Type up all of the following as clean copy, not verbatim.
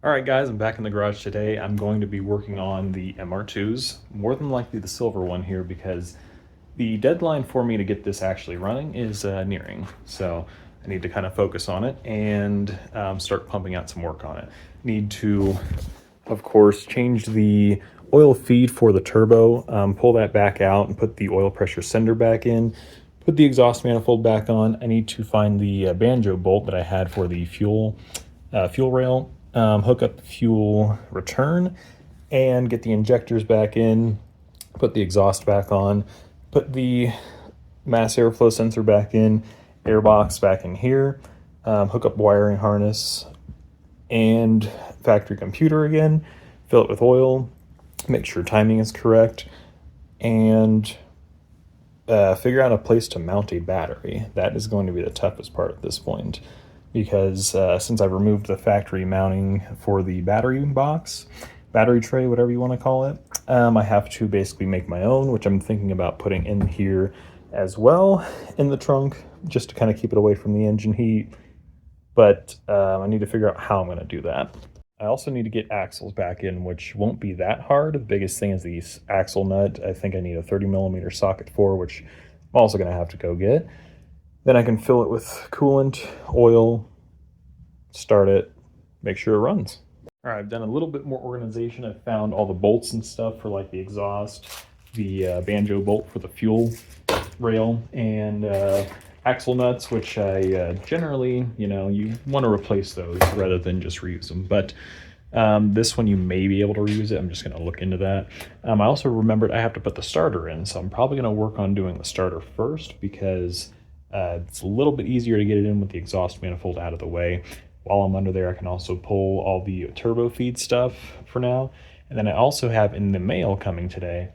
Alright guys, I'm back in the garage today. I'm going to be working on the MR2s, more than likely the silver one here because the deadline for me to get this actually running is nearing. So I need to kind of focus on it and start pumping out some work on it. Need to, of course, change the oil feed for the turbo, pull that back out and put the oil pressure sender back in, put the exhaust manifold back on. I need to find the banjo bolt that I had for the fuel rail, hook up the fuel return, and get the injectors back in, put the exhaust back on, put the mass airflow sensor back in, airbox back in here, hook up wiring harness and factory computer again, fill it with oil, make sure timing is correct, and figure out a place to mount a battery. That is going to be the toughest part at this point because since I've removed the factory mounting for the battery box, battery tray, whatever you want to call it, I have to basically make my own, which I'm thinking about putting in here as well in the trunk just to kind of keep it away from the engine heat. But I need to figure out how I'm going to do that. I also need to get axles back in, which won't be that hard. The biggest thing is the axle nut. I think I need a 30mm socket for, which I'm also going to have to go get. Then I can fill it with coolant, oil, start it, make sure it runs. All right, I've done a little bit more organization. I've found all the bolts and stuff for like the exhaust, the banjo bolt for the fuel rail, and axle nuts, which I generally, you want to replace those rather than just reuse them. But this one you may be able to reuse it. I'm just going to look into that. I also remembered I have to put the starter in, so I'm probably going to work on doing the starter first because it's a little bit easier to get it in with the exhaust manifold out of the way. While I'm under there, I can also pull all the turbo feed stuff for now. And then I also have in the mail coming today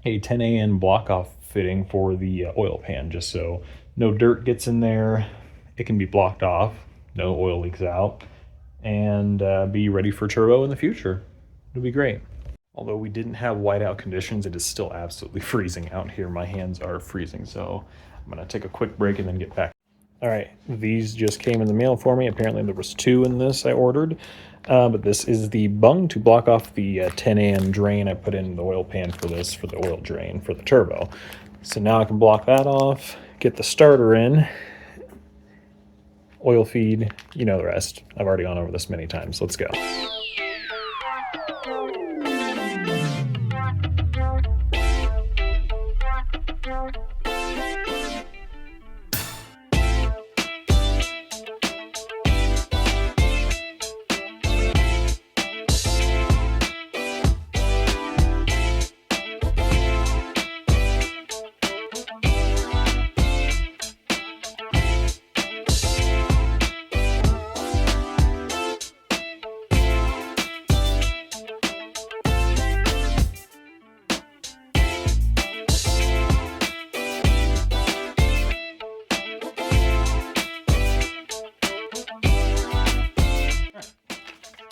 a 10AN block-off fitting for the oil pan, just so no dirt gets in there, it can be blocked off, no oil leaks out, and be ready for turbo in the future. It'll be great. Although we didn't have whiteout conditions, it is still absolutely freezing out here. My hands are freezing, so I'm gonna take a quick break and then get back. All right, these just came in the mail for me. Apparently there was 2 in this I ordered, but this is the bung to block off the 10AN drain I put in the oil pan for this, for the oil drain for the turbo. So now I can block that off, get the starter in, oil feed, you know the rest. I've already gone over this many times. Let's go.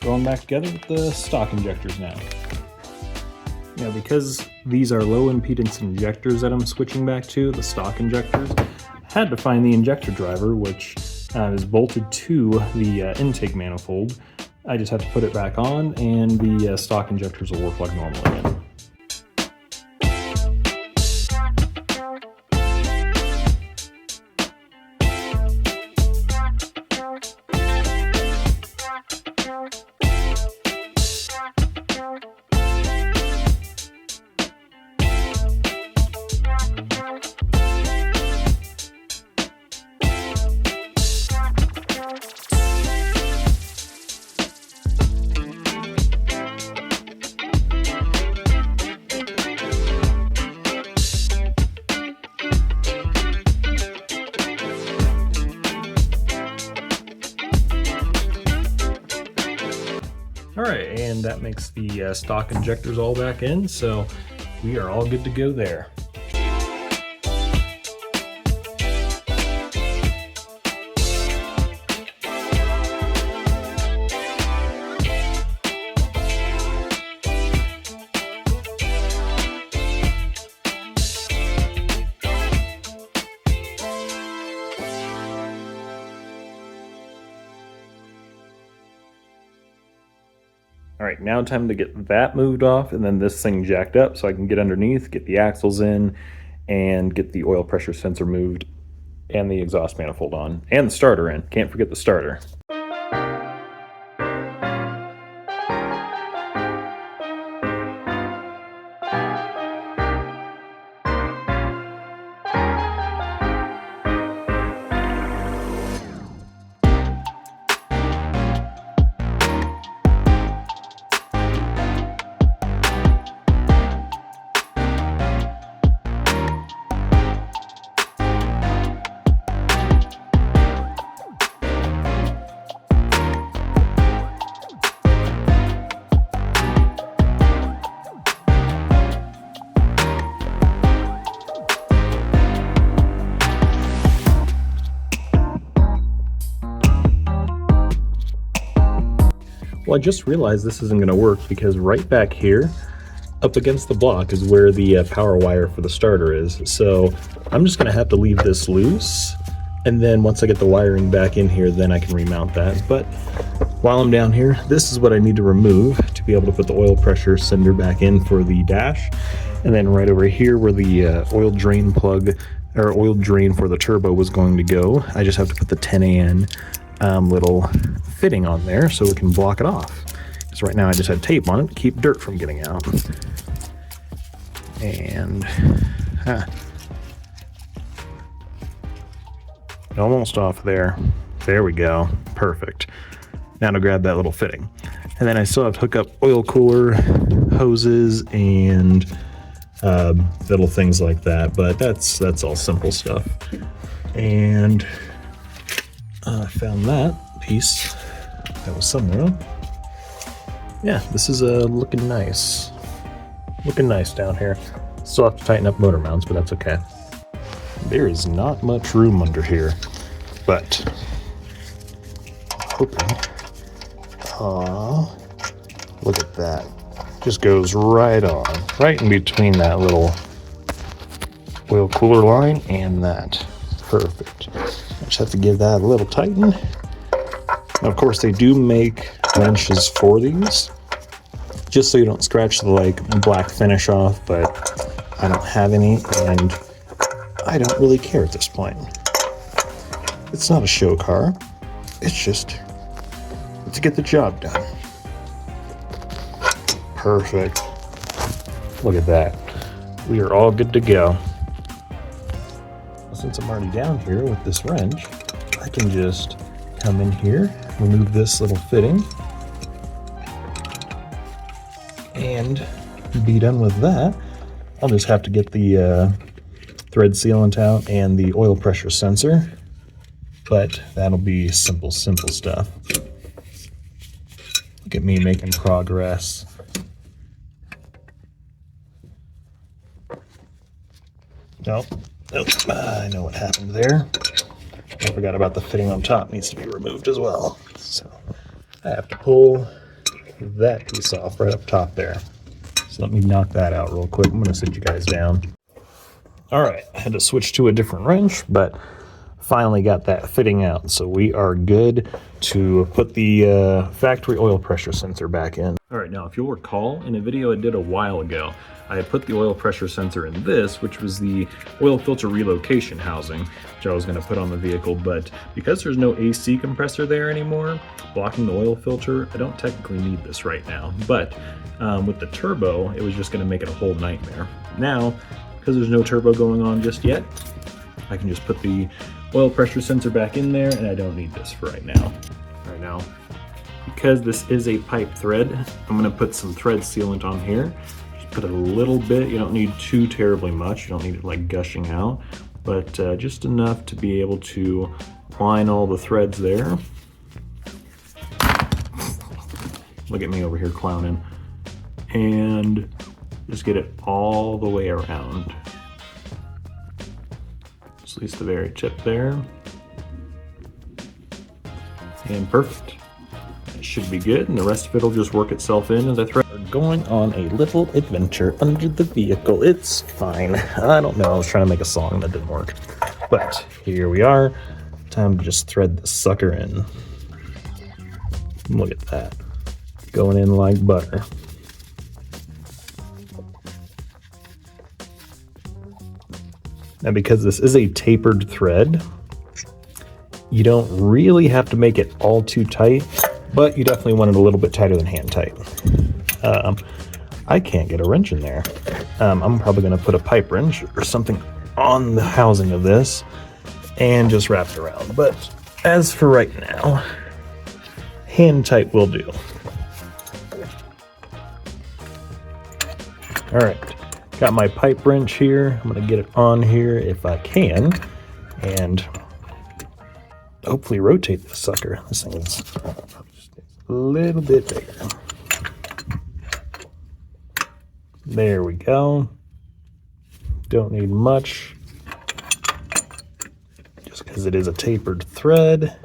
Going back together with the stock injectors now. Now, because these are low impedance injectors that I'm switching back to, the stock injectors, I had to find the injector driver, which is bolted to the intake manifold. I just have to put it back on and the stock injectors will work like normal again. All right, and that makes the stock injectors all back in, so we are all good to go there. All right, now time to get that moved off and then this thing jacked up so I can get underneath, get the axles in, and get the oil pressure sensor moved and the exhaust manifold on and the starter in. Can't forget the starter. Well, I just realized this isn't going to work because right back here, up against the block, is where the power wire for the starter is. So I'm just going to have to leave this loose, and then once I get the wiring back in here, then I can remount that. But while I'm down here, this is what I need to remove to be able to put the oil pressure sender back in for the dash. And then right over here where the oil drain plug, or oil drain for the turbo was going to go, I just have to put the 10AN little fitting on there so we can block it off. Because right now I just had tape on it to keep dirt from getting out. And almost off there. There we go. Perfect. Now to grab that little fitting. And then I still have to hook up oil cooler, hoses, and little things like that. But that's all simple stuff. And I found that piece that was somewhere. Yeah, this is looking nice. Looking nice down here. Still have to tighten up motor mounts, but that's okay. There is not much room under here, but hoping. Look at that. Just goes right on, right in between that little oil cooler line and that. Perfect. I just have to give that a little tighten. Now, of course, they do make wrenches for these, just so you don't scratch the black finish off, but I don't have any, and I don't really care at this point. It's not a show car. It's just to get the job done. Perfect. Look at that. We are all good to go. Since I'm already down here with this wrench, I can just come in here, remove this little fitting, and be done with that. I'll just have to get the thread sealant out and the oil pressure sensor, but that'll be simple stuff. Look at me making progress. Nope. I know what happened there. I forgot about the fitting on top, needs to be removed as well. So I have to pull that piece off right up top there. So let me knock that out real quick. I'm gonna sit you guys down. All right, I had to switch to a different wrench, but finally got that fitting out. So we are good to put the factory oil pressure sensor back in. All right, now if you'll recall, in a video I did a while ago, I had put the oil pressure sensor in this, which was the oil filter relocation housing, which I was going to put on the vehicle, but because there's no AC compressor there anymore, blocking the oil filter, I don't technically need this right now. But with the turbo, it was just going to make it a whole nightmare. Now, because there's no turbo going on just yet, I can just put the oil pressure sensor back in there, and I don't need this for right now. Right now, because this is a pipe thread, I'm going to put some thread sealant on here. Put a little bit. You don't need too terribly much. You don't need it like gushing out, but just enough to be able to line all the threads there. Look at me over here clowning. And just get it all the way around. Just at least the very tip there. And perfect. It should be good, and the rest of it will just work itself in as I thread. We're going on a little adventure under the vehicle. It's fine. I don't know. I was trying to make a song that didn't work. But here we are. Time to just thread the sucker in. Look at that. going in like butter. Now, because this is a tapered thread, you don't really have to make it all too tight, but you definitely want it a little bit tighter than hand tight. I can't get a wrench in there. I'm probably going to put a pipe wrench or something on the housing of this and just wrap it around. But as for right now, hand tight will do. All right, got my pipe wrench here. I'm going to get it on here if I can and hopefully rotate this sucker. This thing is a little bit bigger. There we go. Don't need much, just because it is a tapered thread.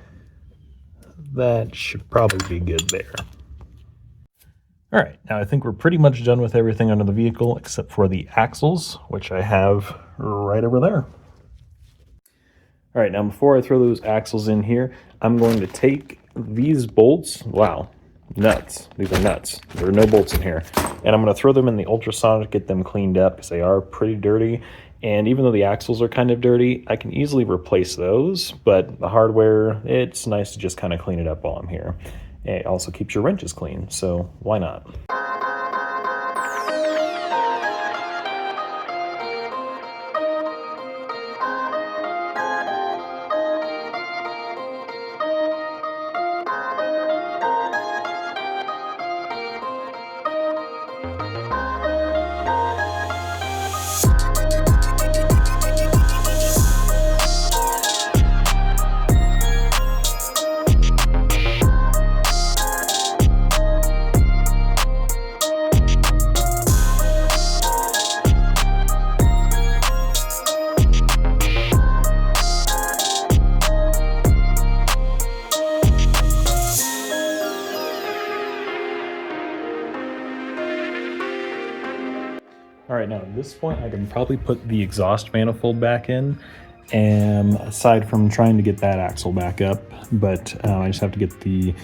That should probably be good there. All right, now I think we're pretty much done with everything under the vehicle except for the axles, which I have right over there. All right, now before I throw those axles in here, I'm going to take these bolts. Wow, nuts. These are nuts. There are no bolts in here. And I'm going to throw them in the ultrasonic, get them cleaned up because they are pretty dirty. And even though the axles are kind of dirty, I can easily replace those. But the hardware, it's nice to just kind of clean it up while I'm here. It also keeps your wrenches clean, so why not? All right, now at this point, I can probably put the exhaust manifold back in, and aside from trying to get that axle back up, but I just have to get the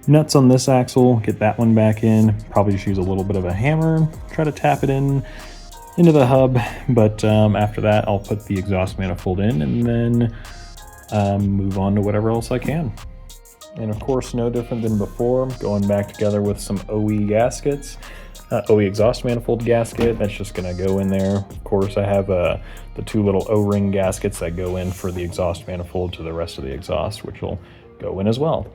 nuts on this axle, get that one back in, probably just use a little bit of a hammer, try to tap it into the hub, but after that, I'll put the exhaust manifold in and then move on to whatever else I can. And of course, no different than before, going back together with some OE gaskets. OE exhaust manifold gasket, that's just going to go in there. Of course, I have the two little O-ring gaskets that go in for the exhaust manifold to the rest of the exhaust, which will go in as well.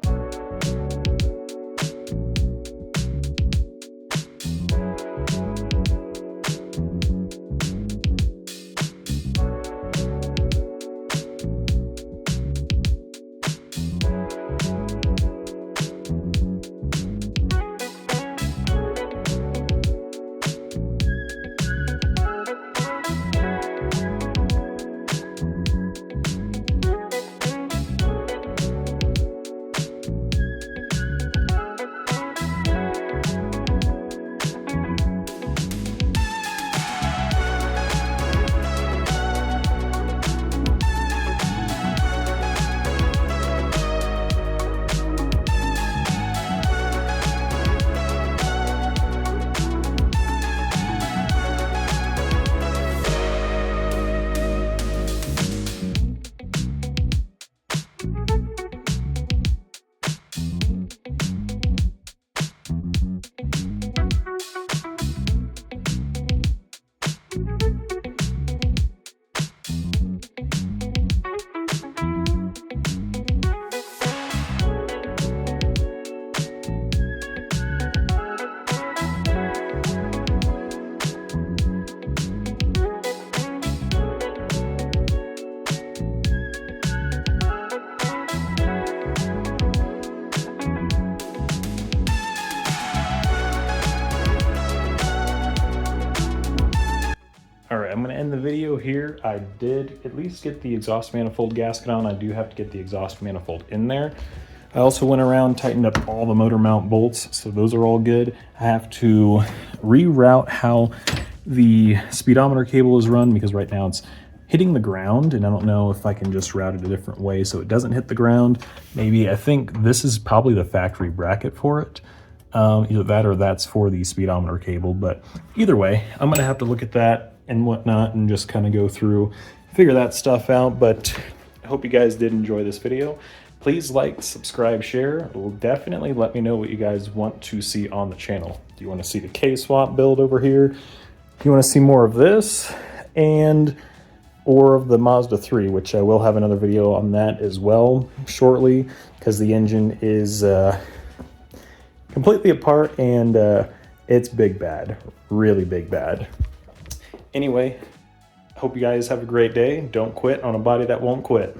All right, I'm going to end the video here. I did at least get the exhaust manifold gasket on. I do have to get the exhaust manifold in there. I also went around, tightened up all the motor mount bolts, so those are all good. I have to reroute how the speedometer cable is run because right now it's hitting the ground, and I don't know if I can just route it a different way so it doesn't hit the ground. Maybe, I think this is probably the factory bracket for it. Either that or that's for the speedometer cable, but either way, I'm gonna have to look at that and whatnot and just kind of go through, figure that stuff out. But I hope you guys did enjoy this video. Please like, subscribe, share. It will definitely let me know what you guys want to see on the channel. Do you want to see the K-swap build over here? Do you want to see more of this? Or of the Mazda 3, which I will have another video on that as well shortly, because the engine is completely apart and it's big bad, really big bad. Anyway, hope you guys have a great day. Don't quit on a body that won't quit.